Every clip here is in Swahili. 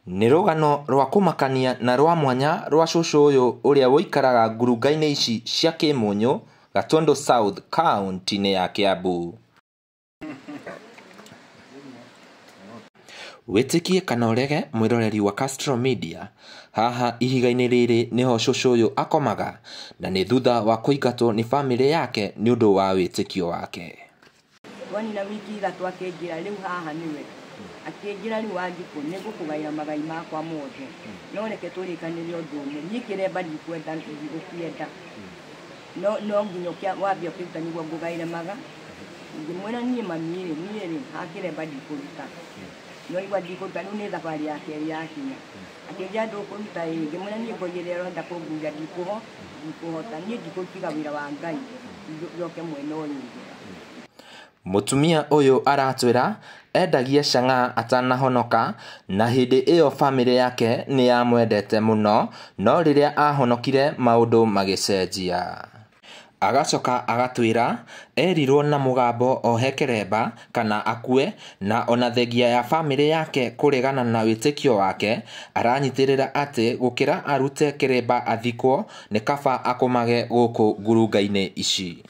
Nĩ rũgano rwa kũmakania na rwa mwanya rwa cũcũ ũyũ ũrĩa wũikaraga ngurunga-inĩ ici cia Kĩmũnyũ, Gatundu South, kaunti-inĩ ya Kiambu. Wĩtĩkie kana ũrege, mwĩroreri wa Castro Media, haha ihiga-inĩ rĩrĩ nĩho cũcũ ũyũ akomaga, na nĩ thutha wa kũingatwo nĩ bamĩrĩ yake nĩ ũndũ wa wĩtĩkio wake. Wani na wiki ithatũ akĩnjĩra rĩu haha nĩwe. Akĩnjĩra rĩu Wanjikũ nĩngũkũgaĩra magai makwa mothe. No reke tũrĩkanĩre ũndũ ũmwe. Niĩ kĩremba ndikwenda ndigũkĩenda. No nginya wambia ũkĩruta nĩguo ngũgaĩre maga. Ngĩmwĩra niĩ mami niĩ ha kĩremba ndikũruta. No igua ndikũruta rĩu nĩ thabarĩ ya kerĩ yakinya. Akĩnjĩra ndũkũruta ngĩmwĩra niĩ ngũigĩrĩra ũrenda kũnguria ndikũhota. Niĩ ndikũtiga wĩra wa Ngai. Njoke mwena ũyũ ũngĩ. Mũtumia ũyũ aratwĩra endagia cang'aa atanahonoka, na hĩndĩ ĩyo bamĩrĩ yake nĩ yamwendete mũno, no rĩrĩa ahonokire maũndũ magĩcenjia. Agacoka agatwĩra erirwo na mũgambo ohe kĩremba kana akue, na ona thengia ya bamĩrĩ yake kũregana na wĩtĩkio wake, aranyitĩrĩra atĩ gũkĩra arute kĩremba athikwo nĩ kaba akũmage gũkũ ngurunga-inĩ ici.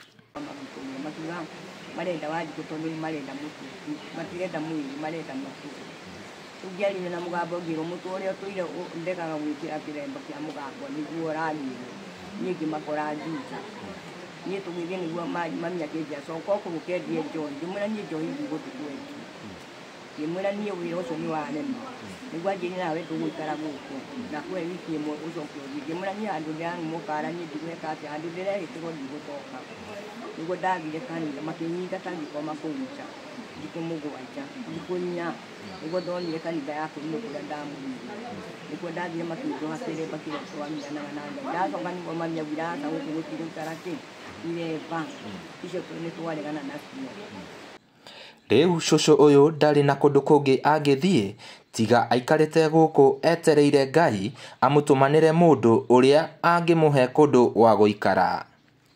Marenda Wanjikũ tondũ nĩ marenda mũtu, matirenda mwĩrĩ, marenda mũtu. Tũngĩarire na mũgambo ngĩrwo mũtu ũrĩa ũtũire ndegaga gwĩkĩra kĩremba kĩa mũgambo nĩguo ũrarire. Niĩ ngĩmakora njuta. Niĩ tũgĩthiĩ nĩguo mami akĩnjĩra coka ũkũ ũkendie njohi. Ngĩmwĩra niĩ njohi ndigũtũkwendia. Ngĩmwĩra niĩ wĩra ũcio nĩ warema. Nĩguo anjĩrire nawe ndũgũikara gũkũ. Nakũhe wiki ĩmwe ũcoke ũthiĩ. Ngĩmwĩra niĩ handũ ndĩramũkara niĩ ndigwĩka atĩa, handũ ndĩrehĩtĩrwo ndigũcoka. Nĩguo ndathire kanitha makĩnyingata ngĩkoma kũu nja thikũ mũgwanja thikũ inya, nĩguo ndonire kanitha ya kũrĩa kũrĩa ndamũrire. Nĩkuo ndathire makĩnjoha kĩremba kĩrĩa twamenyanaga na Ngai. Ndacoka nĩguo mami augire aca gũkũ gũtigũikara iremba icio nĩ twaregana nacio. Rĩu cũcũ ũyũ ndarĩ na kũndũ kũngĩ angĩthiĩ tiga aikarĩte gũkũ etereire Ngai amũtũmanĩre mũndũ ũrĩa angĩmũhe kũndũ gwa gũikara.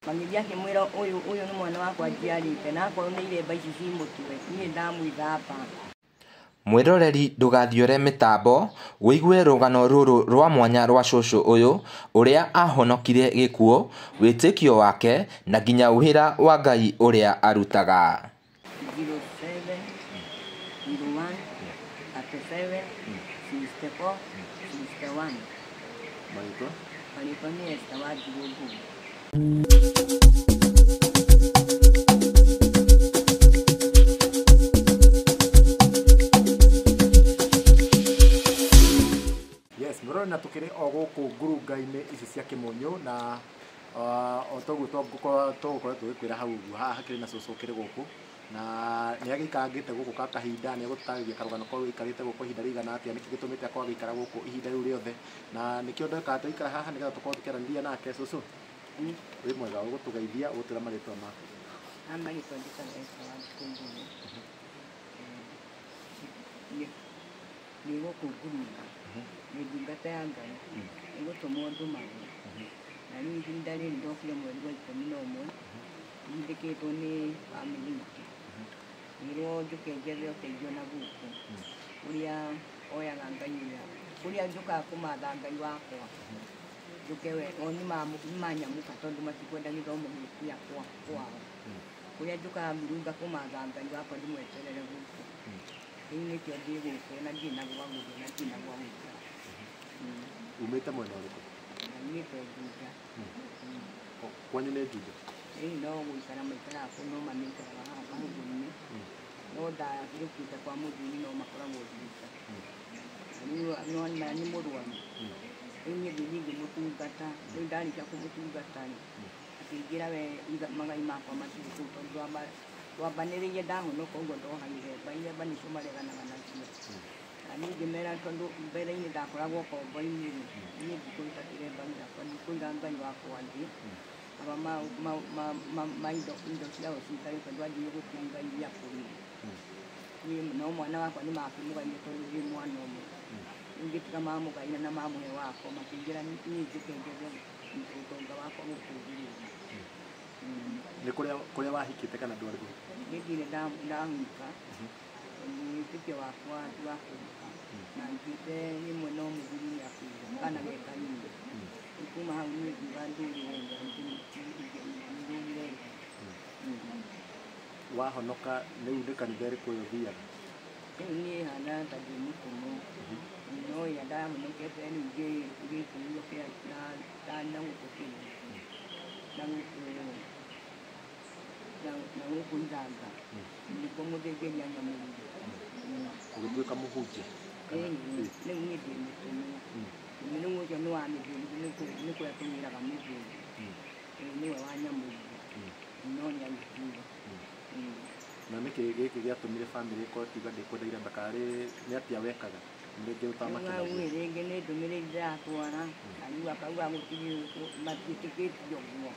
Magĩthiĩ akĩmwĩra ũyũ nĩ mwana wakwa njiarĩte, na akorwo nĩ iremba ici ci mũtwe niĩ ndamwĩthamba. Mwĩroreri ndũgathiore mĩtambo wĩigue rũgano rũrũ rwa mwanya rwa cũcũ ũyũ ũrĩa ahonokire gĩkuũ, wĩtĩkio wake na nginya wĩra wa Ngai ũrĩa arutaga. 07 Marĩtwa nĩ Esther Wanjikũ. Yes, murona tukiri o guku ngurunga-inĩ ici cia Kĩmũnyũ, na o toguo tũgũkorwo tũgĩkwĩra hau haha hakĩrĩ na cũcũ ũkĩrĩ gũkũ, na nĩ agĩikangĩte gũkũ ka kahinda, nĩ egũtũtarĩria karũgano korwo gĩikarĩte gũkũ ihinda rĩigana atĩa, nĩkĩ gĩtũmĩte akorwo agĩikara gũkũ ihinda rĩu rĩothe, na nĩkĩo ndeka tũikara haha nĩgetha tũkorwo tũkĩaranĩria nake. Cũcũ wĩ mwega ũgũtũgeithia ũgũtwĩra marĩtwa maku? Marĩtwa njĩtagwo Esther Wanjikũ. Nĩ gũkũ ngurunga, nĩ ndungata ya Ngai, nĩ gũtũmwo ndũmagwo. Na rĩu ihinda rĩrĩ ndokire mweri wa 11 ndindĩkĩtwo nĩ bamĩrĩ itũ. Nĩrwo njũke njethe ũteithio na gũkũ ũrĩa oyaga Ngai ũrĩa njũkaga kũmatha Ngai wakwa. Njũke we o nĩmanyamũka tondũ matikwenda gĩthomo gĩkĩa kwao. Ũrĩa njũkaga ngurunga kũmatha Ngai wakwa ndĩmweterere gũkũ. Rĩu nĩkĩo ndĩ gũkũ na ndirĩ na gwa gũthiĩ na ndirĩ na gwa gũikara. Umĩte mwena ũrĩkũ? Umĩte Juja. Kwanyu nĩ Juja? Ĩĩ no gũikara maikaraga kũu no mamĩikaraga haha kamũthĩ-inĩ. No ndarĩũkĩte kwa mũthuri no makoragwo Juja. Rĩu nĩ mũrwaru. Rĩu niĩ ngĩthiĩ ngĩmũtungata, rĩu ndarĩkia kũmũtungata akĩnjĩra we magai makwa matirĩ kũu tondũ twambanĩrĩirie ndahonoka ũguo ndoha iremba nĩcio mareganaga nacio. Na niĩ ngĩmera tondũ mbere-inĩ ndakoragwo kombo-inĩ niĩ ndikũruta kĩremba gĩakwa, ndikũiga Ngai wakwa thĩ. Aba indo ciao cikarĩ tondũ anjĩrĩire gũtirĩ Ngai gĩa kũrĩa. No mwana wakwa nĩ makĩmũgaire tondũ ndĩ mwana ũmwe. Rĩu ngĩtiga mamũgaire na mamũhe wakwa makĩnjĩra niĩ njũke njethe ũtonga wakwa gũkũ ngurunga. Nĩ kũrĩa wahikĩte kana ndwarĩ gũkũ? Nĩndire ndahika, wĩtĩkio wakwa ndwakũrĩka. na ngite rimwe no mũthuri nĩakuire kana ge kanini kuma hau niĩ ngiuga ndũrĩre ndũrĩre wahonoka nĩ rĩu nĩ kanitha ĩrĩkũ ũyũ ũthiaga rĩu niĩ hana ta ndĩ mũtũmwo no ĩrĩa ndahonokete rĩu ngĩkĩrwo kĩa na gũkũ Kenya na gũkũ Ithanga nĩkuo mũthĩnjĩria nyamũrire ũgĩtuĩka mũhunjia rĩu niĩ ndĩ mũtũmwo rĩu ũcio nĩ wa mĩthĩnji nĩ kũrĩa tũmĩraga mĩthĩnji nĩwe wa nyamũrire no nĩagĩkuire na nĩkĩ gĩkĩ gĩatũmire bamĩrĩ ĩkorwo ĩkiuga ndĩkwenda Irembe karĩ nĩ atĩa wekaga rĩngĩ ũtamakenagia rĩngĩ nĩ ndũmĩrĩri ndĩratwara na rĩu akauga gũtirĩ matiĩtĩkĩtio ũguo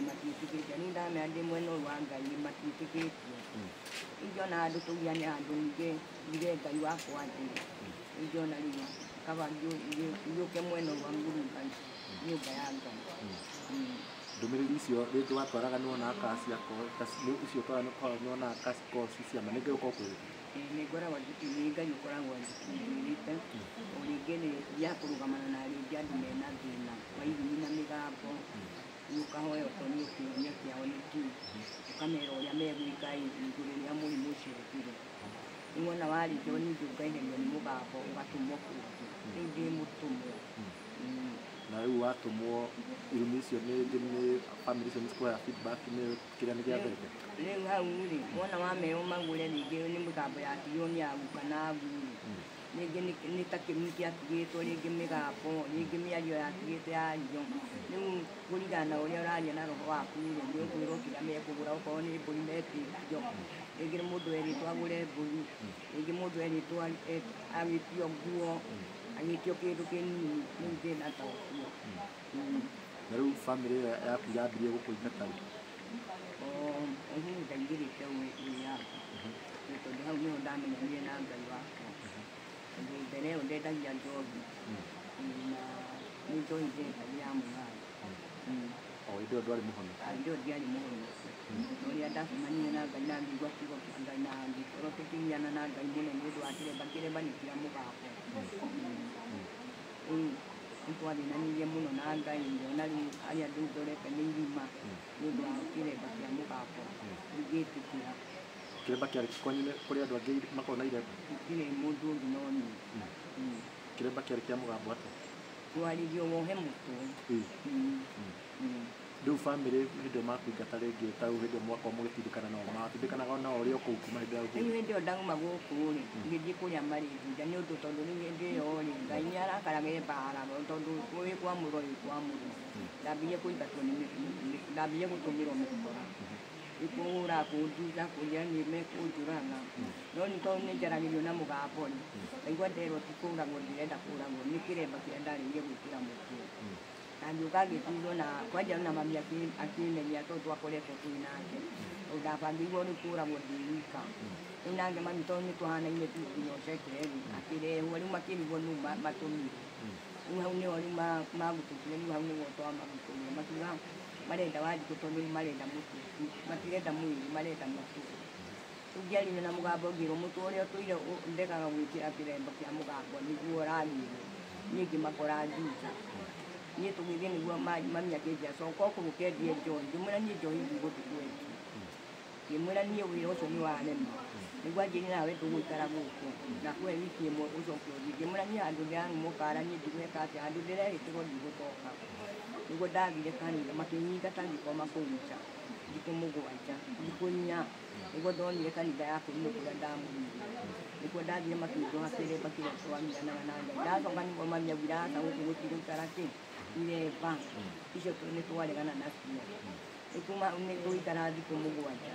matiĩtĩkĩtio rĩu ndamenya ndĩ mwena ũyũ wa Ngai matiĩtĩkĩtio ingĩona handũ tũgia nĩ handũ ningĩ ngire Ngai wakwa njĩre ingĩona rĩu kaba ngĩũke mwena ũyũ wa Ngurungai nyũmba ya Ngai ndũmĩrĩri icio rĩngĩ watwaraga nĩwonaga kasi icio twaraga nĩwonaga kasi koci ciama nĩ Ngai ũkoragwo kwĩrĩte nĩ ngoragwo nĩ Ngai ũkoragwo njĩrĩte o rĩngĩ ya kũrũgamana na rĩngĩ andũ mena thĩna wa ithimi na mĩgambo ũkahoya ũkonio kĩũria kĩao nĩ kĩĩ ũkamera ũrĩa megwĩka igũrũ rĩa mũrimũ ũcio ũkire nĩwona warĩkia ningĩ ũkaeherio nĩ mũgambo ũgatũmwo kũngĩ rĩu ndĩ mũtũmwo na rĩu watũmwo irumi icio nĩ bamĩrĩ icio nĩ cikũhea feedback nĩ kĩrĩa nĩ gĩathirĩte rĩu hau rĩ wona wameo magũre rĩngĩ nĩ mũgambo yatigirwo nĩ aguka na aguri rĩngĩ nĩ ta kĩrumi kĩatigĩtwo rĩngĩ mĩgambo rĩngĩ mĩario yatigĩte yario rĩu kũringana na ũrĩa ũraria na roho waku rĩ nĩ ũkwĩrwo kĩrĩa mekũgũra okorwo nĩ mbũri metĩtio rĩngĩ mũndũ erĩtwo agũre mbũri rĩngĩ mũndũ erĩtwo agĩtio nguo agĩtio kĩndũ kĩnini rĩu thĩna ta ũcio na rĩu bamĩrĩ yaku yambirie gũkũingata rĩ ũguo ndaingĩrĩte wĩyathi tondũ hau nĩho ndamenyanire na Ngai wakwa tondũ mbere ĩyo ndendagia njohi na nĩ njohi ndendagia ya mũgari o hĩndĩ ĩyo ndwarĩ mũhono hĩndĩ ĩyo ndiarĩ mũhono no rĩrĩa ndacemanire na Ngai na ngĩigua kiugo kĩa Ngai na ngĩkorwo tũkĩgiana na Ngai mũno nĩ ũndũ wa kĩremba nĩ kĩa mũgambo nĩ twathĩnanirie mũno na Ngai ngĩona rĩu harĩa ndorete nĩ irima nĩ ũndũ wa kĩremba kĩa mũgambo ngĩtĩkĩra kĩremba kĩarĩ kwanyu kũrĩ andũ angĩ makorwo na iremba gũtirĩ mũndũ ũngĩ no niĩ kĩremba kĩarĩ kĩa mũgambo atĩa twarithio wohe mũtwe rĩu bamĩrĩ hĩndĩ ĩyo makũingata rĩngĩ ta rĩu hĩndĩ ĩyo mwakorwo mũgĩtindĩkana nao matindĩkanaga nao ũrĩ o kũu kuma hĩndĩ ĩyo rĩu hĩndĩ ĩyo ndauma gũkũ rĩ ngĩthiĩ kũrĩa marĩ thutha nĩ ũndũ tondũ rĩu hĩndĩ ĩyo rĩ Ngai nĩ arakaraga mbara tondũ wĩ kwamũrwo wĩ kwamũrwo ndambirie kũingatwo ndambirie gũtũmĩrwo mĩkora ikũhũra kũnduga kũrĩa nĩ mekũnjũraga no nĩ tondũ nĩ njaragĩrio na mũgambo rĩ ngaigua nderwo ti kũragwo ndĩrenda kũragwo nĩ kĩremba kĩrĩa ndarĩire gwĩkĩra mũtwe na ngĩũka ngĩtuirwo na kwanja na mami akĩmenya tondũ twakoretwo twĩ nake ndabangĩirwo rĩu kũragwo ndĩ wika rĩu nake mami tondũ nĩ twahanaine nginya ũcekere rĩ akĩrehwo rĩu makĩrigwo nũũ matũmire rĩu hau nĩho rĩu magũtũkire rĩu hau nĩho twamagũtũire makiuga marenda wanjikũ tondũ rĩu marenda mũtwe matirenda mwĩrĩ marenda mũtwe rĩu ndiarire na mũgambo ngĩrwo mũtwe ũrĩa tũire ndekaga gwĩkĩra kĩremba kĩa mũgambo nĩguo ũrarire niĩ ngĩmakora njuta niĩ tũgĩthiĩ nĩguo mami akĩnjĩra coka ũkũrũ kendie njohi ngĩmwĩra niĩ njohi ndigũtũkwendia ngĩmwĩra niĩ wĩra ũcio nĩ warema nĩguo anjĩrire nawe ndũgũikara gũkũ na kwe wiki ĩmwe ũcoke ũthiĩ ngĩmwĩra niĩ handũ ndĩramũkara niĩ ndigwĩka atĩa handũ ndĩrehĩtĩrwo ndigũcoka nĩguo ndathire kanitha makĩnyingata ngĩkoma kũu nja thikũ mũgwanja thikũ inya nĩguo ndonire kanitha ya kũrĩa kũrĩa ndamũrire nĩkuo ndathire makĩnjoha kĩremba kĩrĩa twagithanaga na Ngai ndacoka nĩguo mami augire aca gũkũ gũtigũikara kĩ iremba icio nĩ twaregana nacio kuma nĩ tũgĩikara thikũ mũgwanja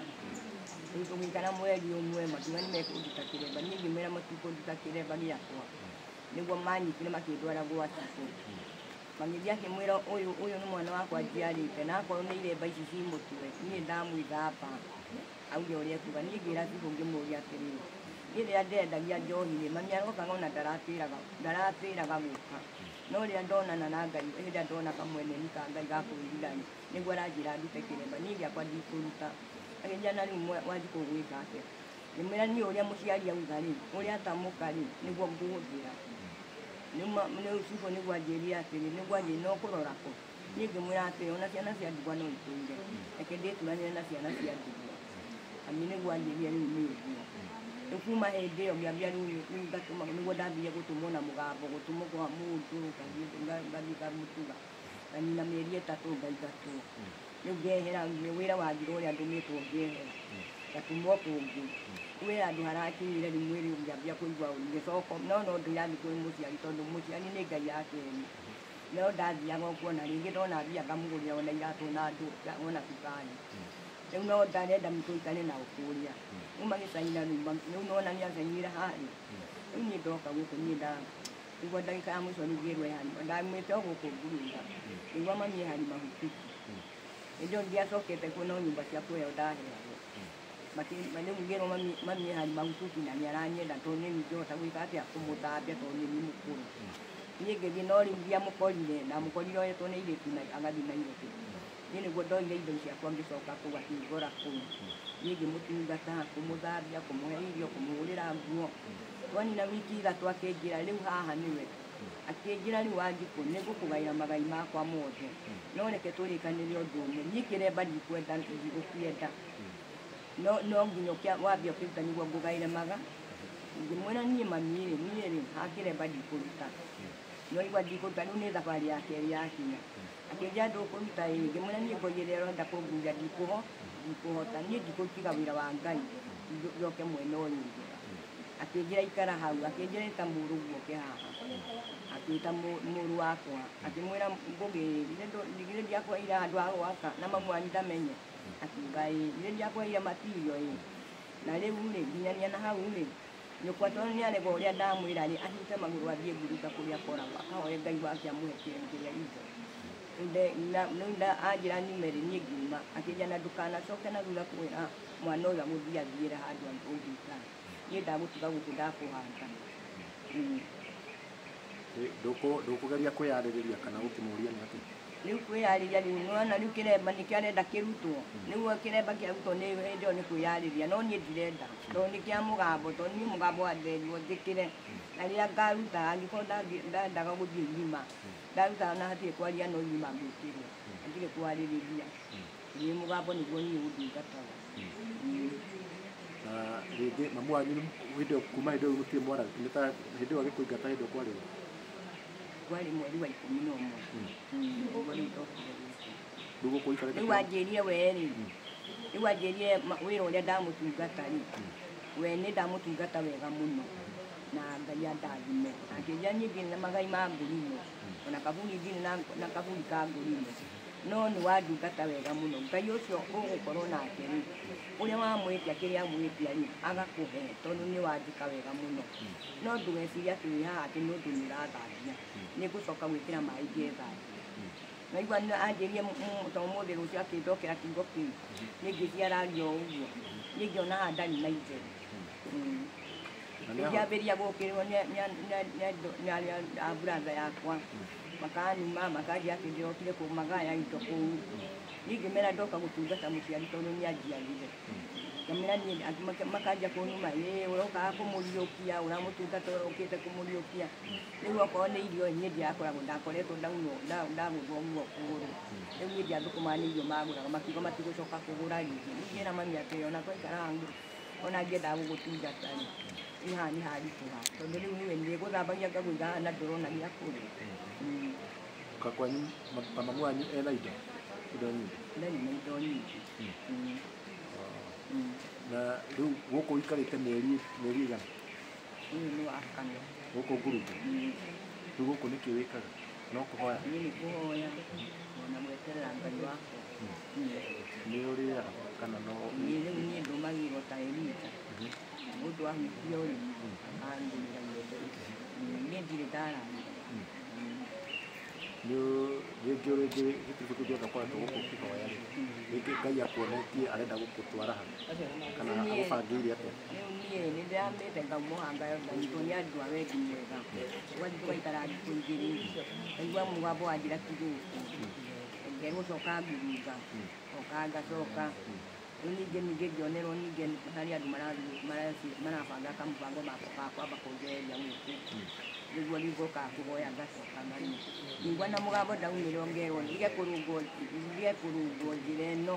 rĩu tũgĩikara mweri ũmwe makiuga nĩ mekũnduta kĩremba niĩ ngĩmera matikũnduta kĩremba gĩakwa nĩguo manyitire makĩndwara gwa cibũ magĩthiĩ akĩmwĩra ũyũ nĩ mwana wakwa njiarĩte na akorwo nĩ iremba ici ci mũtwe niĩ ndamwĩthamba auge ũrĩa kuga niĩ ngĩra cibũ ngĩmũria atĩrĩrĩ niĩ rĩrĩa ndendagia njohi rĩ mami arokaga ona ndaratĩraga gũka no rĩrĩa ndonana na Ngai hĩndĩ ndona kamweneni ka Ngai ga kũĩrithania nĩguo aranjĩra ndute kĩremba niĩ gĩakwa ndikũruta agĩnjĩra na rĩu wanjikũ gwĩka atĩa ngĩmwĩra niĩ ũrĩa mũciari auga rĩ ũrĩa atamuka rĩ nĩguo ngũhũthĩra cibũ nĩguo anjĩrire atĩrĩ nĩguo anjĩrire no kũrora kũ niĩ ngĩmwĩra atĩrĩ ona ciana cia ndigwa no itũire reke ndĩturanĩre na ciana cia ndigwa ami nĩguo anjĩrire rĩu nĩ ũguo rĩu kuma hĩndĩ ĩyo ngĩambia rĩu ngatũma nĩguo ndambire gũtũmwo na mũgambo gũtũmwo kwa mũndũ ngathiĩ ngamũtuga nganina mĩeri 3 ngaigatwo rĩu ngehera wĩra wathira ũrĩa ndũmĩtwo ngehera ngatũmwo kũngĩ wĩra andũ harakinyire rĩu mwĩrĩ ngĩambia kũigua ũru ngĩcoka no ndĩrathiĩ kũrĩ mũciari tondũ mũciari nĩ Ngai akeni no ndathiaga ũguo na rĩngĩ ndona mbia ngamũgũrĩra ona iratũ na ndũ ona cukari rĩu no ndarenda tũikare nao kũrĩa rĩu magĩcaina rĩu nona nĩacainire harĩ rĩu niĩ ndoka gũkũ niĩ nĩguo ndagĩka ya mũico rĩu ngĩrwo ndamwĩte o gũkũ ngurunga nĩguo mami ehari mahuti ĩndĩ ĩyo ndiacokete kuona nyũmba cia kũheo ndaheagwo rĩu ngĩrwo mami ehari mahuti na nĩaranyenda tondũ nĩ ngĩhota gwĩka atĩa kũmũthambia tondũ nĩ mũkũrũ niĩ ngĩthiĩ no rĩu ndiamũkorire ndamũkorire oetwo nĩ airĩtu agathiĩ Nairobi niĩ nĩguo ndoire indo ciakwa ngĩcoka kũu akĩngora kũu niĩ ngĩmũtungata kũmũthambia kũmũhe irio kũmũhũrĩra nguo twanina wiki 3 akĩnjĩra rĩu haha nĩwe akĩnjĩra rĩu Wanjikũ nĩngũkũgaĩra magai makwa mothe no reke tũrĩkanĩre ũndũ ũmwe niĩ kĩremba ndikwenda ndigũkĩenda no nginya wambia ũkĩruta nĩguo ngũgaĩre maga ngĩmwĩra niĩ mami niĩ rĩ hakĩremba ndikũruta no igua ndikũruta rĩu nĩ thabarĩ ya kerĩ yakinya akĩnjĩra ndũkũruta ĩ ngĩmwĩra niĩ ngũigĩrĩra ũrenda kũnguria ndikũhota niĩ ndikũtiga wĩra wa Ngai njoke mwena ũyũ ũngĩ akĩnjĩra ikara hau akĩnjĩra ĩta mũrũ guoke haha akĩĩta mũrũ wakwa akĩmwĩra ngũgĩrire ndiakwaire handũ ha gwaka na mamu wanyu ndamenye akiuga ĩ githĩ ndiakwaire matirio ĩ na rĩu rĩ nginyania na hau rĩ nyũkwa tondũ nĩarega ũrĩa ndamwĩra rĩ anyite magũrũ athiĩ nguruka kũrĩa akoragwo akahoe Ngai wake amũhe kĩrĩa indo rĩu anjĩra nyume rĩ niĩ ngiuma akĩnjĩra na ndũkanacoke na thutha kwĩra mwana ũyũ amũthiĩ athiĩre handũ ũngĩikara niĩ ndagũtiga gũkũ ndakũhanda ndũkũgeria kwĩyarĩrĩria kana gũkĩmũria nĩ atĩ rĩu kwĩyarĩria rĩu nĩwona rĩu kĩremba nĩkĩarenda kĩrutwo rĩu kĩremba kĩarutwo nĩ hĩndĩ ĩyo nĩ kwĩyarĩria no niĩ ndirenda tondũ nĩ kĩa mũgambo tondũ niĩ mũgambo wanderirwo njĩkĩre na rĩrĩa ngaruta angĩkorwo ndendaga gũthiĩ ngima ndaruta na hatirĩ kwaria no ngima ngwĩkĩrwo hatirĩ kwarĩrĩria niĩ mũgambo nĩguo niĩ ũndungataga na rĩngĩ mamu wanyu kuma hĩndĩ ĩyo gũtirĩ mwana nĩ ta hĩndĩ ĩyo agĩkũingata hĩndĩ ĩyo kwarĩ kwarĩ mweri wa 11 rĩu anjĩrire we rĩ rĩu anjĩrire wĩra ũrĩa ndamũtungata rĩ we nĩ ndamũtungata wega mũno na Ngai andathime akĩnjĩra niĩ ndirĩ na magai ma ngũrimo ona kaburi ndirĩ na kaburi ka ngũrimo no nĩ wandungata wega mũno Ngai ũcio ũgũkorwo nake rĩ ũrĩa wamwĩtia kĩrĩa amwĩtia rĩ agakũhe tondũ nĩ wanjĩka wega mũno no ndũgecirie atĩ wĩ haha atĩ nĩ ũndũ nĩ ũrathambia nĩ ngũcoka gwĩkĩra maĩ ngethambia naigua anjĩrire tondũ mũthĩ rũciũ akĩndokera kiugo kĩu niĩ ngĩciararia o ũguo niĩ ngĩona haha ndarĩ na ithe ngĩambĩria gũkĩrwo nĩ arĩa a buratha yakwa makanuma makanjia atĩ ndĩrokire kũmagaya indo kũu niĩ ngĩmera ndoka gũtungata mũciari tondũ nĩanjiarire ngamĩra niĩ makanjia kũnuma ũrokaga kũmũriũkia ũramũtungata ũrokĩte kũmũriũkia rĩu okorwo nĩ irio niĩ ndiakoragwo ndakoretwo ndagũthwo guo kũgũrũ rĩu niĩ ndiathũkũmaga nĩ irio magũraga makiuga matigũcoka kũgũra rĩngĩ rĩu ngĩra mami atĩ ona twaikara hangĩ ona ngĩendaga gũgũtungata rĩu haha nĩ haritũha tondũ rĩu nĩwe nĩgũthambagia ngagũiga haha na ndũrona gĩa kũrĩa kwanyu mamamu wanyu ena indo nyingĩ ndarĩ na indo nyingĩ na rĩu gũkũ ikarĩte mĩeri igana ũyũ nĩ wa kana gũkũ ngurunga rĩu gũkũ nĩkĩ wĩkaga no kũhoya niĩ nĩ kũhoya ona gweterera Ngai wakwa nĩ ũrĩaga kana no rĩu niĩ ndũmagĩrwo ta Elija mũndũ ahutia ũrĩ akandũmĩra niĩ ndirĩ ndarania rĩngĩ gĩtuĩke kĩngĩenda kwaga gũkũ ũkĩhoya rĩngĩ Ngai akuonetie arenda gũgũtwara ha kana agũbangĩire atĩa rĩu niĩ nĩ ndĩramĩte ngaumũhanga ngaitwo nĩ andũ a wendi mwega gwathi twaikara thikũ igĩrĩ ngaigua mũgambo wanjĩra ti gũkũ ngerwo coka ngurunga oka ngacoka ningĩ ngĩonerwo ningĩ harĩ andũ marabanga kamũbango ga kwamba kũnjeheria gũkũ nĩguo nĩngũka kũhoya ngacoka ngarĩ ningwa na mũgambo ndaumĩrwo ngerwo ndige kũrũngwo njĩra ĩno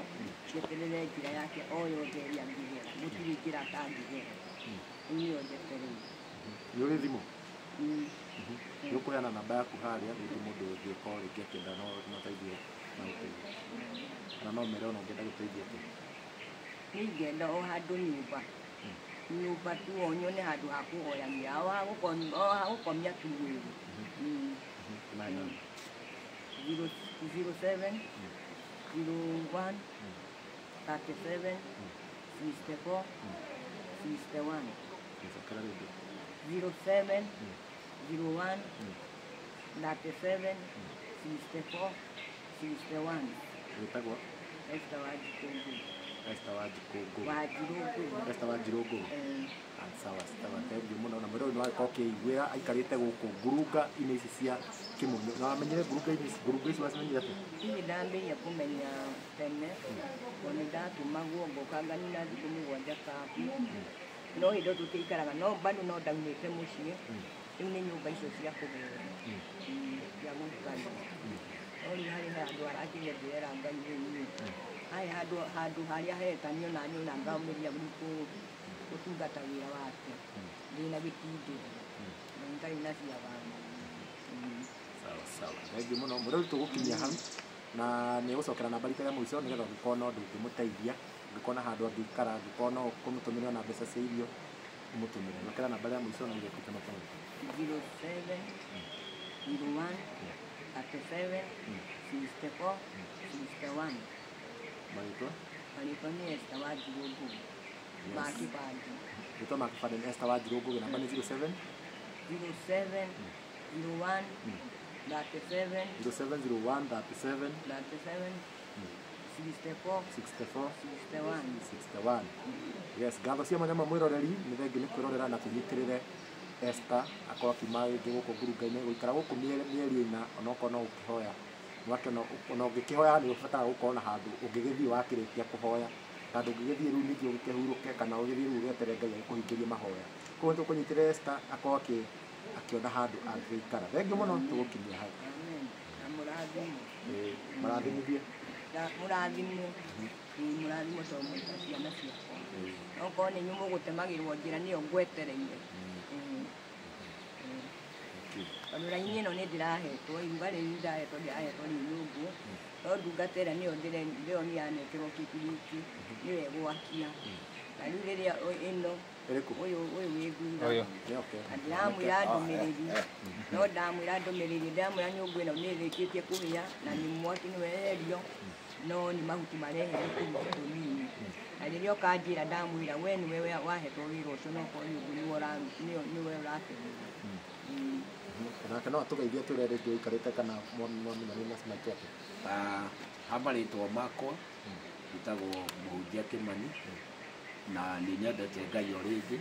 njeterere njĩra yake o yothe ĩrĩa angĩgera gũtirĩ njĩra atangĩgera nĩyo njetereire. Nĩ ũrĩ thimũ? Nĩ ũkũheana namba yaku harĩa rĩngĩ mũndũ ũngĩkorwo rĩngĩ akĩenda no mateithio na ũteithio kana no mere ona ũngĩenda gũteithio atĩa? Niĩ ingĩenda o handũ nyũmba tu o nyone handũ ha kũhoyanĩra o ha gũkomia tu mwĩrĩ. 07 01 37 64 61 07 01 37 64 61. Wĩtagwo? Esther Wanjikũngũ. Esther Wanjikũngũ. Wanjirũngũ. Esther Wanjirũngũ. Sawa sawa, thengiũ mũno na mũndũ ũyũ nĩwagĩkorwo akĩiguĩra aikarĩte gũkũ ngurunga-inĩ ici cia Kĩmunyũ. Na wamenyire ngurunga ici wacimenyire atĩa? Niĩ ndambĩrĩria kũmenya tene tondũ nĩndatũmagwo ngoka nganina thikũ mũgwanja kambu no hĩndĩ ĩyo tũtiaikaraga no bado no ndaumĩte mũciĩ rĩu nĩ nyũmba icio cia kũgera cia gũikara no rĩu harĩ handũ harakĩria ndĩrera Ngai rĩu harĩ handũ harĩa hetanio na niĩ na ngaumĩria gũtungata wĩra wake ndĩna gĩtindĩro na ndarĩ na cia bana. Sawa sawa, thengiũ mũno mũndũ ũyũ tũgũkinyia hau na nĩgũcokera namba rita rĩa mũico nĩgetha ũngĩkorwo na ũndũ ũngĩmũteithia ũngĩkorwo na handũ angĩikara angĩkorwo no kũmũtũmĩra ona mbeca cia irio ũmũtũmĩre. Thokera namba rĩa mũico na ũgĩkĩte makamũtũ. 07 01 37 64 61. Marĩtwa? Marĩtwa nĩ Esther Wanjirũngũ makĩbandi. Rĩtwa makĩbandi nĩ Esther Wanjirũngũ, namba nĩ 07 07 01 37 0701 37 37 64 64 61. Yes, ngatho cia mwanya mwĩroreri nĩ thengiũ nĩ kwĩrorera na tũnyitĩrĩre Esther akorwo akiuma rĩngĩ gũkũ ngurunga-inĩ gũikara gũkũ mĩeri ĩna onokorwo no ũkĩhoya ona ũngĩkĩhoya nĩ ũbataraga gũkorwo na handũ ũngĩgĩthiĩ wakĩrĩkia kũhoya handũ ũngĩgĩthiĩ rĩu ningĩ ũgĩkĩhurũke kana ũgĩthiĩ rĩu wetere Ngai agĩkũhingĩrie mahoya. Koguo nĩ tũkũnyitĩrĩra Esther akorwo akĩona handũ angĩikara. Thengiũ mũno tũgũkinyia hau. Mũrathimithie? Mũrathimwo mũrathimwo tondũ mũita ciana ciakwa okorwo nĩ inyuĩ mũgũtemagĩrwo njĩra nĩyo ngwetereire tondũ raini ĩno nĩ ndĩrahetwo iruga rĩu ndĩrahetwo rĩ nyũngũ no ndungata ĩrĩa nĩyo ndĩroni yanengerwo kĩbiriti nĩyo ĩgwakia na rĩu rĩrĩa ĩno ũyũ wĩ ngura na ndĩramwĩra ndũmĩrĩri no ndamwĩra ndũmĩrĩri ndĩramwĩra nyũngũ ĩno nĩ ĩrĩkĩtie kũhĩa na nĩ mwaki nĩweherio no nĩ mahuti mareherio kũu tũnini na rĩrĩa ũkanjĩra ndamwĩra we nĩwe wahetwo wĩra ũcio no korwo nyũngũ nĩwe ũratemire. Nake no atũgeithie twĩre rĩngĩ ũikarĩte kana mwaminani na cimaitũ atĩ? Amarĩtwo makwa njĩtagwo Mũhunjia Kĩmani na nĩ nyendete Ngai o rĩngĩ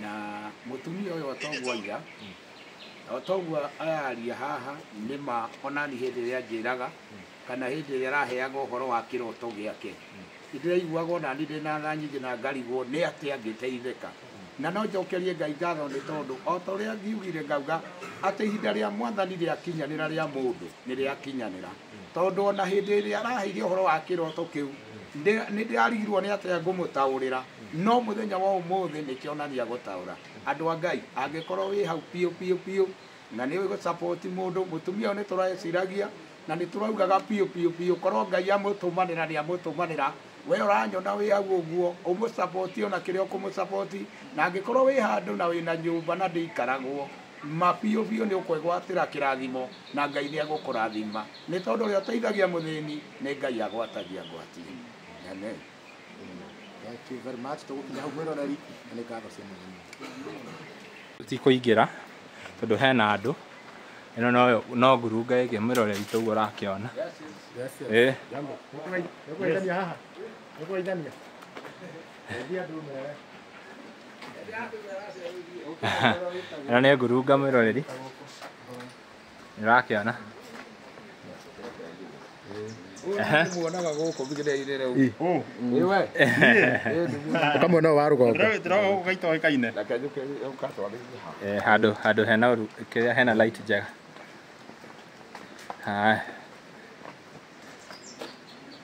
na mũtumia ũyũ otoguo oiga otoguo araria haha nĩma onani hĩndĩ ĩrĩa njĩraga kana hĩndĩ ĩrĩa araheaga ũhoro wa kĩroto gĩake nĩndĩraiguaga ona niĩ ndĩna tha nyingĩ na ngarigwo nĩ atĩa angĩteithĩka na no njokerie Ngai ngatho nĩ tondũ o ta ũrĩa ngiugire ngauga atĩ ihinda rĩa Mwathani rĩakinyanĩra rĩa mũndũ nĩ rĩakinyanĩra tondũ ona hĩndĩ ĩrĩa araheire ũhoro wa kĩroto kĩu nĩ ndĩrarigirwo nĩ atĩa ngũmũtaũrĩra no mũthenya wa ũmũthĩ nĩkĩonania gũtaũra. Andũ a Ngai angĩkorwo wĩ hau piũ na nĩ ũĩ gũsapoti mũndũ mũtumia ũyũ nĩ tũreciragia na nĩ tũraugaga piũ korwo Ngai amũtũmanĩra nĩ amũtũmanĩra we ũranyona wĩ hau ũguo ũmũsapoti ona kĩrĩa ũkũmũsapoti na angĩkorwo wĩ handũ na wĩna nyũmba na ndĩikaragwo mapiũ nĩ ũkwĩgwatĩra kĩrathimo na Ngai nĩ agũkũrathima nĩ tondũ ũrĩa ũteithagia mũthĩni nĩ Ngai agwatagia ngwatie. Amen. Thank you very much. Tũgũkinya hau mwĩroreri na nĩ ngatho cia mwanya. Tikũingĩra tondũ hena andũ ĩno no ngurunga ĩngĩ mwĩroreri toguo ũrakĩona. Nĩkũgeithania haha? Nĩkũgeithania? Ĩno nĩ ngurunga mwĩroreri nĩũrakĩona muonaga guku bigire reu iwe kama no waru go Ndĩroga gũkũ gaitoĩkaine. Handũ hena kĩrĩa hena light njega.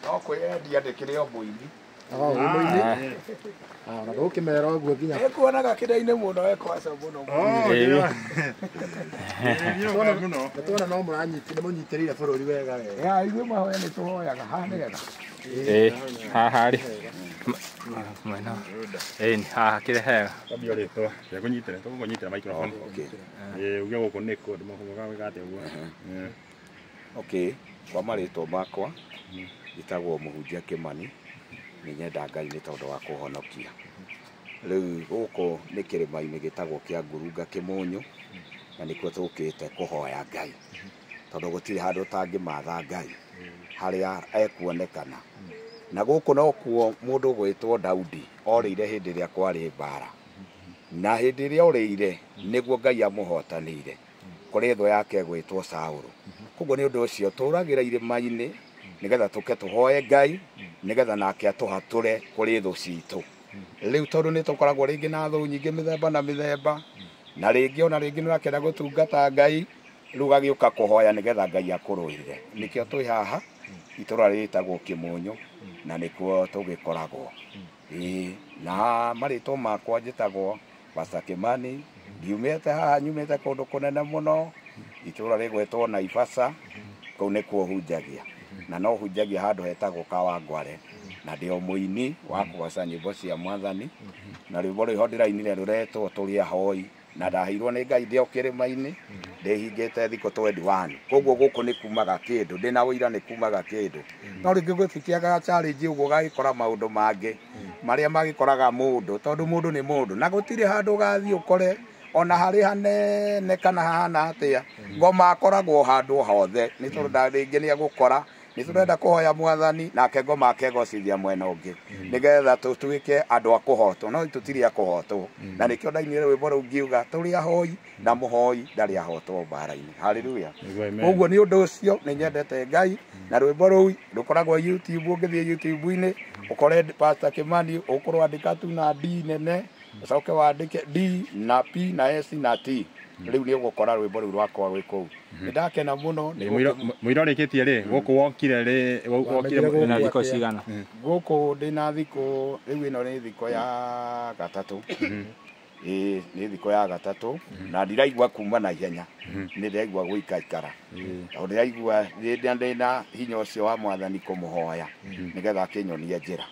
no kwĩyendia ndĩkĩrĩ o mũini mũini na gũkĩmera ũguo nginya nĩkuonaga kĩrĩa-inĩ mũno ekwaca mũno nĩtuona no mũnyitĩrĩire bũrũri wega wega ithuĩ mahoya nĩtũhoyaga haha nĩgetha Haha rĩ. Mwena. Haha kĩrĩa hega. Kwambia rĩtwa rĩa kũnyitĩra tũgũkũnyitĩra microphone. Uge gũkũ nĩ kũndũ mũhũga wĩgate ũguo. kwa marĩtwa makwa gĩtagwo Mũhunjia Kĩmani nĩ nyenda Ngai nĩ tondũ wa kũhonokia. Rĩu gũkũ nĩ kĩrĩma-inĩ gĩtagwo kĩa Ngurunga Kĩmũnyũ na nĩkuo tũkĩte kũhoya Ngai tondũ gũtirĩ handũ ũtangĩmatha Ngai harĩa ekuonekana. Na gũkũ nokuo mũndũ gwĩtwo Daudi orĩire hĩndĩ ĩrĩa kwarĩ mbara, na hĩndĩ ĩrĩa orĩire nĩguo Ngai amũhotanĩire kũrĩ thũ yake gwĩtwo Saũlũ. Koguo nĩ ũndũ ũcio tũragĩra irĩma-inĩ nĩgetha tũke tũhoye Ngai nĩgetha nake atũhatũre kũrĩ thũ citũ. Rĩu tondũ nĩ tũkoragwo rĩngĩ na thũ nyingĩ mĩthemba na mĩthemba, na rĩngĩ ona rĩngĩ nĩũrakĩenda gũtungata Ngai, rĩu gagĩũka kũhoya nĩgetha Ngai akũrũĩrĩre. Nĩkĩo twĩ haha itũra rĩtagwo Kĩmũnyũ na nĩkuo tũgĩkoragwo. Na marĩtwa makwa njĩtagwo Pastor Kĩmani, ngiumĩte haha nyumĩte kũndũ kũnene mũno, itũra rĩgwĩtwo Naivasha, kũu nĩkuo hunjagia na no hunjagia handũ hetagwo Kawangware, na ndĩ o mũini wa kũgoca nyĩmbo cia Mwathani, na rwĩmbo rwĩho ndĩrainire rũretwo tũrĩ ahoi, na ndaheirwo nĩ Ngai ndĩ o kĩrĩma-inĩ ndĩhingĩte thikũ 21. Koguo gũkũ nĩ kumaga kĩndũ, ndĩna ũira nĩ kumaga kĩndũ. No rĩngĩ gũtikiaga challenge ũguo gagĩkora maũndũ mangĩ marĩa magĩkoraga mũndũ, tondũ mũndũ nĩ mũndũ na gũtirĩ handũ gathiĩ ũkore ona harĩ hanene kana hahana atĩa, ngoma akoragwo handũ hothe. Nĩ tondũ rĩngĩ nĩ agũkora nĩ tũrenda kũhoya Mwathani nake ngoma akegocithia mwena ũngĩ nĩgetha tũtuĩke andũ a kũhotwo, no tũtirĩ a kũhotwo. Na nĩkĩo ndainire rwĩmbo rũu ngiuga tũrĩ ahoi na mũhoi ndarĩ ahotwo mbara-inĩ. Haleluya. Ũguo nĩ ũndũ ũcio nĩ nyendete Ngai, na rwĩmbo rũu rũkoragwo YouTube, ũngĩthiĩ YouTube-inĩ ũkore Pastor Kĩmani ũkũrwandĩka tu na D nene ũcoke wandĩke D na P na S na T. Rĩu nĩ ũgũkora rwĩmbo rũu rwakwa rwĩ kũu. Nĩ ndakena mũno. Mũira ũrĩkĩtie rĩ gũkũ wokire na thikũ cigana? Gũkũ ndĩna thikũ, rĩu ĩno nĩ thikũ ya gatatũ. Nĩ thikũ ya gatatũ na ndiraigua kuma na ihenya, nĩ ndĩraigua gũikaikara tondũ ndĩraigua ndĩna hinya ũcio wa Mwathani kũmũhoya nĩgetha akĩnyonie njĩra.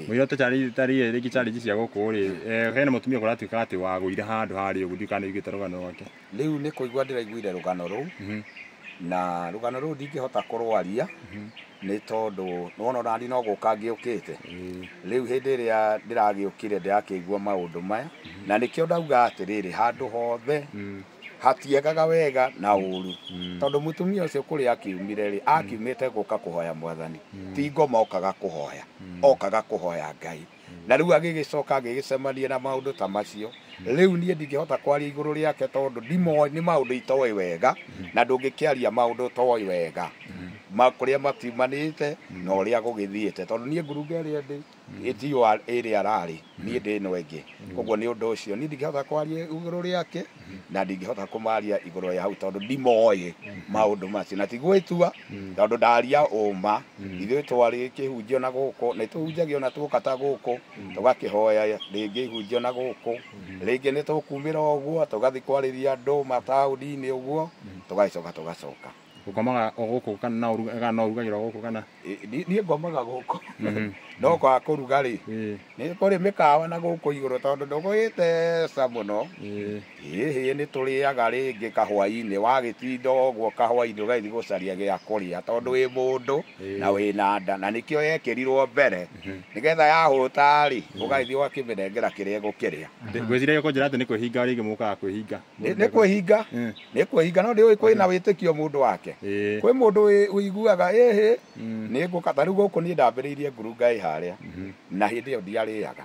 Mũira tũtarĩ rĩngĩ challenge cia gũkũ rĩ, hena mũtumia kũratuĩka atĩ wagũire handũ harĩa ũguo ndikana igĩte rũgano rwake. Rĩu nĩ kũigua ndĩraiguire rũgano rũu na rũgano rũu ndingĩhota kũrwaria nĩ tondũ nona nani no gũka ngĩũkĩte. Rĩu hĩndĩ ĩrĩa ndĩragĩũkire ndĩrakĩigua maũndũ maya, na nĩkĩo ndauga atĩrĩrĩ handũ hothe hatiegaga wega na ũru, tondũ mũtumia ũcio kũrĩa akiumire rĩ, akiumĩte gũka kũhoya Mwathani, ti ngoma okaga kũhoya, okaga kũhoya Ngai. Na rĩu agĩgĩcoka agĩgĩcemania na maũndũ ta macio. Rĩu niĩ ndingĩhota kwaria igũrũ rĩake tondũ ndimoĩ, nĩ maũndũ itoĩ wega na ndũngĩkĩaria maũndũ toĩ wega kũrĩa makiumanĩte na ũrĩa gũgĩthiĩte, tondũ niĩ Ngurunga ĩrĩa ndĩ ĩtiyo ĩrĩa ararĩ, niĩ ndĩ ĩno ĩngĩ. Koguo nĩ ũndũ ũcio niĩ ndingĩhota kwaria igũrũ rĩake na ndingĩhota kũmaria igũrũ rĩa hau tondũ ndimoĩ maũndũ macio, na ti gwĩtua tondũ ndaria ũma. Ithuĩ twarĩ kĩhunjio na gũkũ, nĩ tũhunjagio na tũka ta gũkũ tũgakĩhoya rĩngĩ ihunjio na gũkũ, rĩngĩ nĩ tũkumĩra ũguo tũgathiĩ kwarĩria andũ mataũni-inĩ ũguo tũgagĩcoka tũgacoka. Ũkomaga gũkũ kana no urugagĩra gũkũ kana? Niĩ ngomaga gũkũ no kwa kũruga rĩ, nĩ kũrĩ mĩkawa na gũkũ igũrũ tondũ ndũgũgĩteca mũno. Hĩ nĩ tũrĩaga rĩngĩ kahũa-inĩ, wagĩtinda ũguo kahũa-inĩ ũgagĩthiĩ gũcaria gĩa kũrĩa tondũ wĩ mũndũ na wĩna nda, na nĩkĩo yekĩrirwo mbere nĩgetha yahũta rĩ ũgagĩthiĩ ũgakĩmĩnengera kĩrĩa egũkĩrĩa. Ngwĩciria gũkũnjĩra atĩ nĩ kwĩhinga rĩngĩ mũkaga kwĩhinga. Nĩ kwĩhinga, nĩ kwĩhinga, no ndĩũĩ kwĩna wĩtĩkio mũndũ wake. yake kwĩ mũndũ ũiguaga nĩ ngũka ta rĩu gũkũ niĩ ndambĩrĩirie ngurunga haria na hĩndĩ ĩyo ndiarĩaga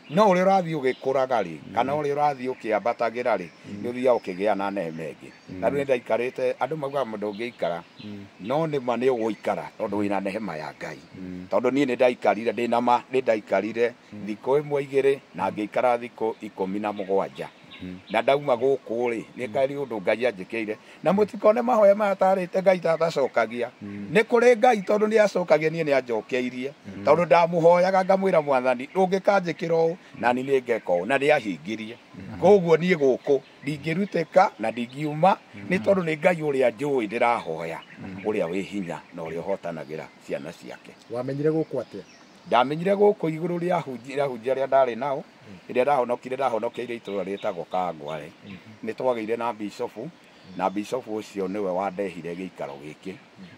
no ũrĩa ũrathiĩ ũgĩkũraga rĩ kana ũrĩa ũrathiĩ ũkĩambatagĩra rĩ nĩ ũthiaga ũkĩgĩa na neema ĩngĩ na rĩu nĩndaikarĩte andũ maugaga mũndũ ũngĩikara no nĩma nĩ ũgũikara tondũ wĩna neema ya Ngai tondũ niĩ nĩndaikarire ndĩna nĩndaikarire thikũ ĩmwe igĩrĩ na ngĩikara thikũ 17 na ndauma gũkũ rĩ nĩ kari ũndũ Ngai anjĩkĩire na mũtikone mahoya maya tarĩte Ngai tatacokagia nĩ kũrĩ Ngai tondũ nĩ acokagia niĩ nĩ anjokeirie tondũ ndamũhoyaga ngamwĩra Mwathani ũngĩkanjĩkĩra ũũ na niĩ nĩngeka ũũ na nĩ ahingirie koguo niĩ gũkũ ndingĩrutĩka na ndingiuma nĩ tondũ nĩ Ngai ũrĩa njũĩ ndĩrahoya ũrĩa wĩ hinya na ũrĩa ũhotanagĩra ciana ciake. Wamenyire gũkũ atĩa? Ndamenyire gũkũ igũrũ rĩa hunjia arĩa ndarĩ nao rĩrĩa ndahonokeire itũũra rĩtagwo Kangware nĩ twagĩire na bishofu na bishofu ũcio nĩwe wandehire gĩikaro gĩkĩ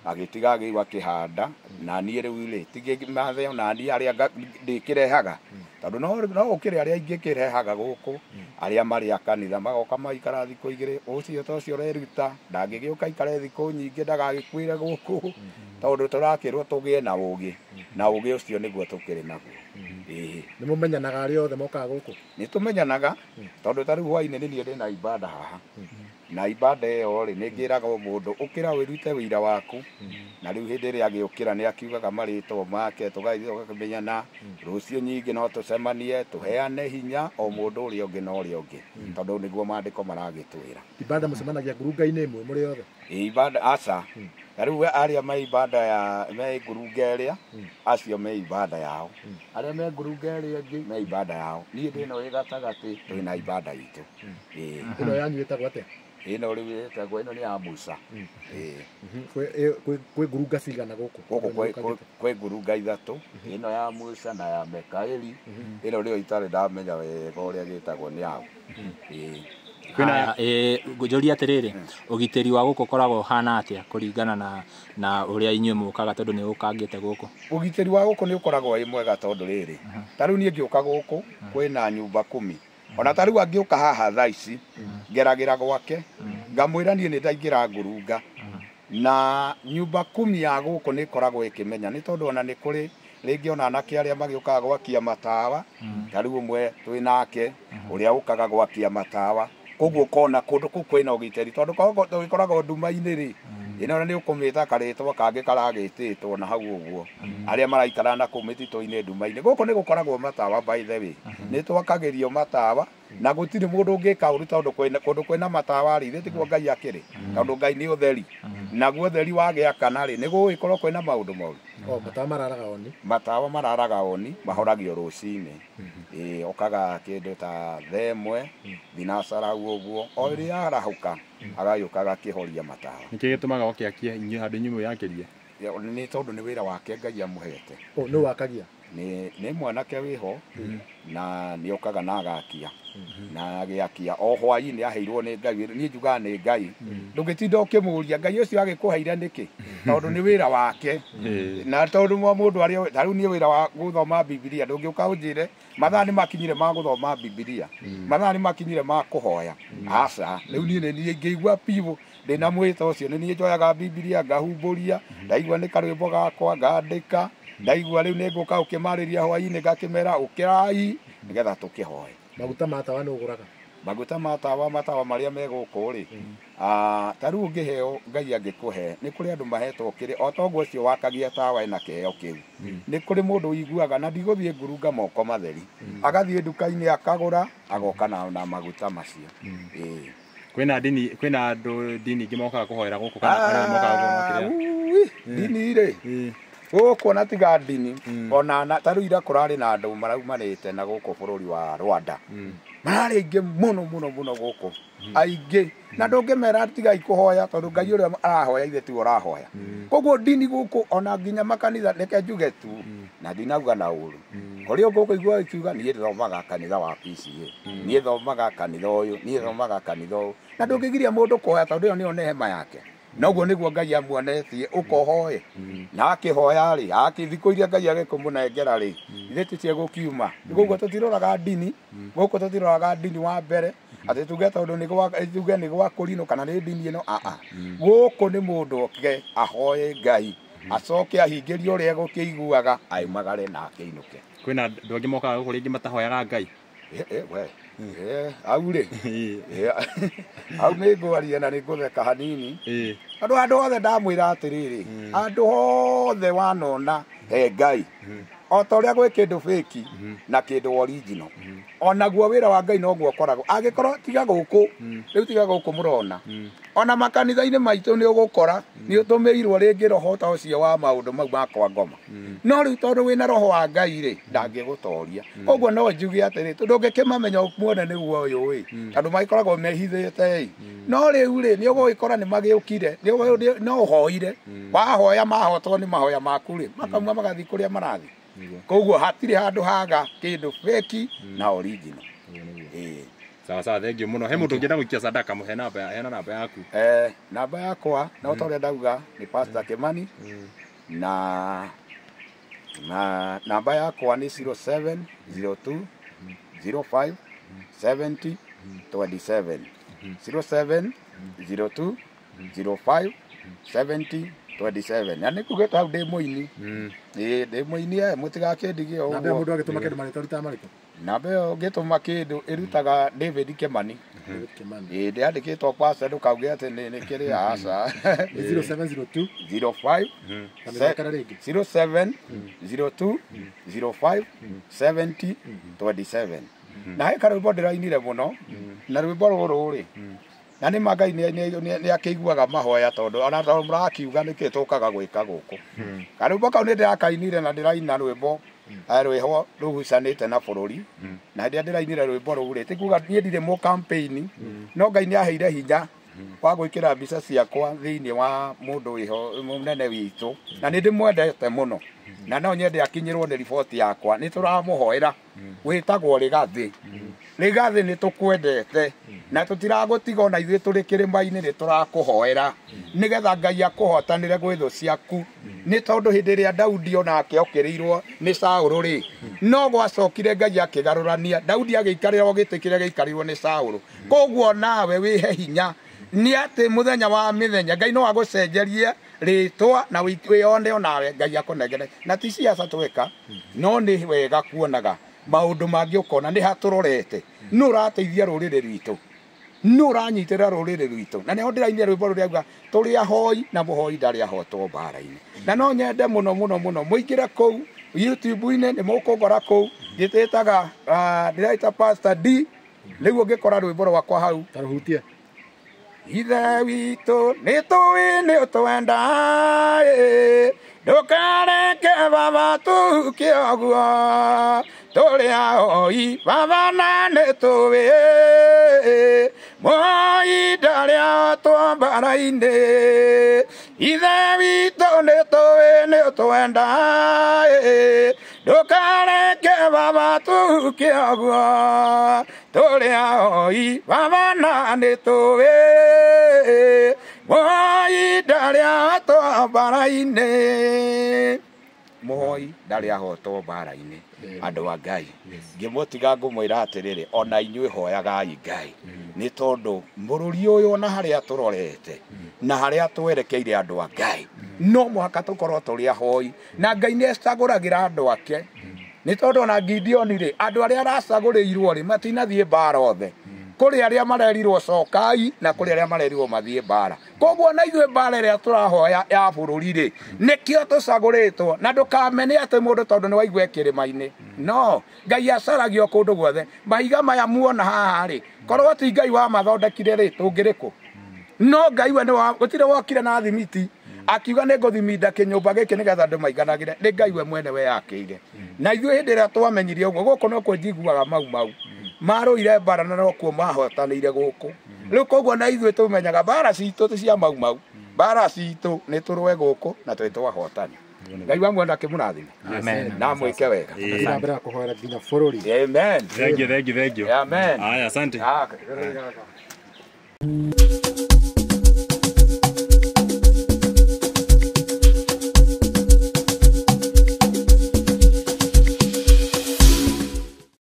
agĩtiga gĩu akĩhanda na niĩ rĩu rĩ tige mathe na niĩ arĩa ndĩkĩrehaga tondũ no ũkĩrĩ arĩa ingĩ kĩrehaga gũkũ arĩa marĩ a kanitha magoka maikara thikũ igĩrĩ ũcio tocio ũreruta ndangĩgĩũka ikare thikũ nyingĩ ndagagĩkwĩre gũkũ tondũ tũrakĩrwo tũgĩe na ũgĩ na ũgĩ ũcio nĩguo tũkĩrĩ naguo. Nĩ mũmenyanaga arĩa othe mokaga gũkũ? Nĩ tũmenyanaga tondũ ta rĩu hwainĩ nĩ niĩ ndĩna ibada haha na ibada ĩyo rĩ nĩ ngĩraga mũndũ ũkĩra wĩrute wĩira waku na rĩu hĩndĩ ĩrĩa agĩũkĩra nĩ akiugaga marĩtwa make tũgathiĩ tũkamenyana rũciũ nyingĩ no tũcemanie tũheane hinya o mũndũ ũrĩa ũngĩ na ũrĩa ũngĩ tondũ nĩguo maandĩko maragĩtwĩra. Ibada mũcemanagia ngurunga-inĩ ĩmwe mũrĩ othe? Ibada aca na rĩu arĩa me ibada ya me ngurunga ĩrĩa acio me ibada yao arĩa me ngurunga ĩrĩa ĩngĩ me ibada yao niĩ ndĩno ĩ gatagatĩ twĩna ibada itũ. Ĩno yanyu ĩtagwo atĩa? Ĩno rĩu ĩtagwo ĩno nĩ ya Musa. Kwĩ ngurunga cigana gũkũ? Gũkũ kwĩ ngurunga 3 ĩno ya Musa na ya Mekaeli ĩno rĩo itarĩ ndamenya wega ũrĩa gĩtagwo nĩ yao. Ngũjũria atĩrĩrĩ ũgitĩri wa gũkũ ũkoragwo hana atĩa kũringana na ũrĩa inyuĩ mũkaga tondũ nĩ ũkangĩte gũkũ? Ũgitĩri wa gũkũ nĩ ũkoragwo wĩ mwega tondũ rĩrĩ ta rĩu niĩ ngĩũka gũkũ kwĩna nyũmba 10 ona ta rĩu angĩũka haha thaa ici ngeragĩra gwake ngamwĩra niĩ nĩ ndaingĩra ngurunga na nyũmba 10 ya gũkũ nĩ ĩkoragwo ĩkĩmenya nĩ tondũ ona nĩ kũrĩ rĩngĩ ona anake arĩa magĩũkaga gwakia matawa ta rĩu ũmwe twĩ nake ũrĩa ũkaga gwakia matawa koguo kona kũndũ kũu kwĩna ũgitĩri tondũ tũgĩkoragwo nduma-inĩ rĩ ĩno nĩ ũkũmĩta karĩtwa kangĩ karagĩtĩtwo na hau ũguo arĩa maraikara na kũu mĩtitũ-inĩ nduma-inĩ gũkũ nĩ gũkoragwo matawa by the way nĩ twakagĩrio matawa na gũtirĩ mũndũ ũngĩka ũru tondũ kũndũ kwĩna matawa rĩ tiguo Ngai akĩrĩ tondũ Ngai nĩ ũtheri naguo ũtheri wagĩakana rĩ nĩ gũgĩkorwo kwĩna maũndũ moru. Matawa mararaga oni? Matawa mararaga oni mahoragio rũcinĩ okaga kĩndũ ta thaa 1 thinacara ũguo o rĩrĩa arahũka agagĩũka agakĩhoria matawa. Nĩkĩ gĩtũmaga ũkĩakia inyuĩ handũ inyuĩ mwĩyakĩrie? Nĩ tondũ nĩ wĩra wake Ngai amũhete. Nĩ wakagia? Nĩ mwanake wĩho na nĩ okaga na agakia na agĩakia o hwaĩ-inĩ aheirwo nĩ Ngai niĩ njugaga nĩ Ngai ndũngĩtinda ũkĩmũria Ngai ũcio agĩkũheire nĩkĩ tondũ nĩ wĩra wake na tondũ mũndũ arĩa ta rĩu niĩ wĩra wa gũthoma Bibilia ndũngĩũka ũnjĩre mathaa nĩ makinyire ma gũthoma Bibilia mathaa nĩ makinyire ma kũhoya aca rĩu niĩ ngĩigua pivo ndĩna mwĩto ũcio nĩ niĩ njoyaga Bibilia ngahumbũria ndaigua nĩ karwĩmbo gakwa ngandĩka ndaigua rĩu nĩ ngũka ũkĩmarĩria hwaĩ-inĩ ngakĩmera ũkĩrai nĩgetha tũkĩhoe. Maguta ma tawa nĩ ũgũraga? Maguta matawa marĩa me gũkũ rĩ ta rĩu ũngĩheo Ngai angĩkũhe nĩ kũrĩ andũ mahetwo kĩrĩ o toguo ũcio wakagia tawa ena kĩheo kĩu nĩ kũrĩ mũndũ ũiguaga na ndigũthiĩ ngurunga moko matheri agathiĩ nduka-inĩ akagũra agoka na maguta macio. Kwĩna andũ dini ingĩ mokaga kũhoera gũkũ kana arĩa mokaga kũhoera dini rĩ gũkũ na tiga ndini ona ta rĩu ira kũrarĩ na andũ maraumanĩte na gũkũ bũrũri wa Rwanda mararĩ aingĩ mũno gũkũ aingĩ na ndũngĩmera tigai kũhoya tondũ Ngai ũrĩa arahoya ithe tiwe ũrahoya koguo ndini gũkũ ona nginya makanitha reke njuge tu na ndinauga na ũru kũrĩ ũngĩ ũkũigua akiuga niĩ thomaga kanitha wa PCA niĩ thomaga kanitha ũyũ niĩ thomaga kanitha ũyũ na ndũngĩgiria mũndũ kũhoya tondũ ĩyo nĩyo neema yake noguo nĩguo Ngai amuonetie ũkohoe na akĩhoya rĩ thikũ iria Ngai agĩkũmũnengera rĩ ithe ti ciegũkiuma koguo tũtiroraga ndini gũkũ tũtiroraga ndini wa mbere ati tuge tondu ni gwa tuge ni gwa kurino kana ni ndini ino guku ni mundu oke ahoye Ngai acoke ahingirie uria gukiiguaga aimagare na akiinuke kwina ndongi moka guku ringi matahoyaga Ngai we au ri au ni ngwaria na ni ngutheka hanini andu othe ndamwira atiriri andu othe wanona Ngai o ta uria gwi kindu fake na kindu original onaguo wira wa Ngai no guo koragwo agikorwo tiga guku riu tiga guku murona ona makanitha-ini maitu ni ugukora ni utumirwo ringi roho ta ucio wa maundu mau makwa ngoma no riu tondu wina roho wa Ngai ri ndangigutoria koguo no njuge atiri ndungikimamenya muone ni guo uyu wi tondu maikoragwo mehithite no riu ri ni ugikora ni magiukire no uhoire wahoya mahotwo ni mahoya maku ri makauma magathi kuria marathi koguo hatiri handu haga kindu fake na original sawa sawa thank you muno he mundu ngenda guikia sadaka muhe namba hena namba yaku namba yakwa no ta uria ndauga ni Pastor Kimani na namba yakwa ni 0702 05 70 27 0702 05 70 27 na nikugeta au ndi muini ndi muini mutigakendige o namba mundu agituma kindu marito rita mariko namba yo gituma kindu irutaga David Kimani ndiandikitwo Pastor ndukauge ati ni kiri asa 0702 05 0702 05 70 27 na he karwimbo ndirainire muno na rwimbo ruru ri na ni Ngai ni akiguaga mahoya tondu ona tondu murakiuga niki tukaga gwika guku karwimbo kau ni ndirakainire na ndiraina rwimbo rwiho ruhucanite na bururi na ndirainire rwimbo ruru ri tikuga nie ndire mu campaign no Ngai ni aheire hinya wa gwikira mbica ciakwa thiini wa mundu wiho munene witu na ni ndimwendete muno na no nyende akinyirwo ni report yakwa ni turamuhoera witagwo Rigathi ni tukwendete na tutiragutiga ona ithuĩ tũrĩ kĩrĩma-inĩ nĩ tũrakũhoera nĩgetha Ngai akũhotanĩre gwĩ thũ ciaku nĩ tondũ hĩndĩ ĩrĩa Daudi onake okĩrĩirwo nĩ Saũlũ rĩ no gwacokire Ngai akĩgarũrania Daudi agĩikarĩra o gĩtĩ kĩrĩa gĩikarĩirwo nĩ Saũlũ koguo nawe wĩhe hinya nĩ atĩ mũthenya wa mĩthenya Ngai no agũcenjerie rĩtwa na wĩone onawe Ngai akũnengere na ti ciaca twĩka no nĩ wega kuonaga maundu mangi ukona ni haturorete no rateithia rurire rwitu no ranyitira rurire rwitu na niho ndirainire rwimbo ruria auga turi ahoi na muhoi ndari ahotwo mbara-ini na no nyende muno muingire kou YouTube-ini ni mukungora kou ngititaga ndiraita Pastor D niguo ngikora rwimbo rwakwa hau taruhutie ithe witu ni tuwi ni utwenda ndukareke baba tuke oguo turi ahoi baba na ni tuwi moi ndari ahotwo mbara-ini ithe witu ni tuwi ni utwenda ndukareke baba tuke oguo turi ahoi baba na ni tuwi moi ndari ahotwo mbara-ini muhoi ndari ahotwo mbara-ini andu a Ngai ngimutiga ngumwira atiriri ona inyuĩ hoyagai Ngai ni tondu bururi uyu ona haria turorete na haria twerekeire andu a Ngai no muhaka tukorwo turi ahoi na Ngai ni acagũragĩra andu ake ni tondu ona Gideon ri andu aria aracagũrĩirwo ri matinathie mbara othe kuri aria marerirwo cokai na kuri aria marerirwo mathie mbara koguo na ithuĩ mbara ĩrĩa tũrahoya ya bũrũri rĩ nĩkĩo tũcagũrĩtwo na ndũkamene atĩ mũndũ tondũ nĩ waigua kĩrĩma-inĩ no Ngai acaragio kũndũ guothe mahiga maya muona haha rĩ korwo ti Ngai wa mathondekire rĩ tũngĩrĩkũ no Ngai we gũtirĩ wokire na thimiti akiuga nĩ ngũthiminda kĩnyũmba gĩkĩ nĩgetha andũ maiganagĩre nĩ Ngai we mwene weyakĩire na ithuĩ hĩndĩ ĩrĩa twamenyire ũguo gũkũ nokuo njiguaga mau marũire mbara na nokuo mahotanĩire gũkũ rĩu koguo na ithuĩ tũmenyaga mbara citũ ti cia mau mbara citũ nĩ tũrũe gũkũ na twĩ twahotani Ngai wa mwenda kĩmũrathime na mwĩke wega ndĩrambĩra kũhoera nginya bũrũri amen thank you amen aya asante Ah,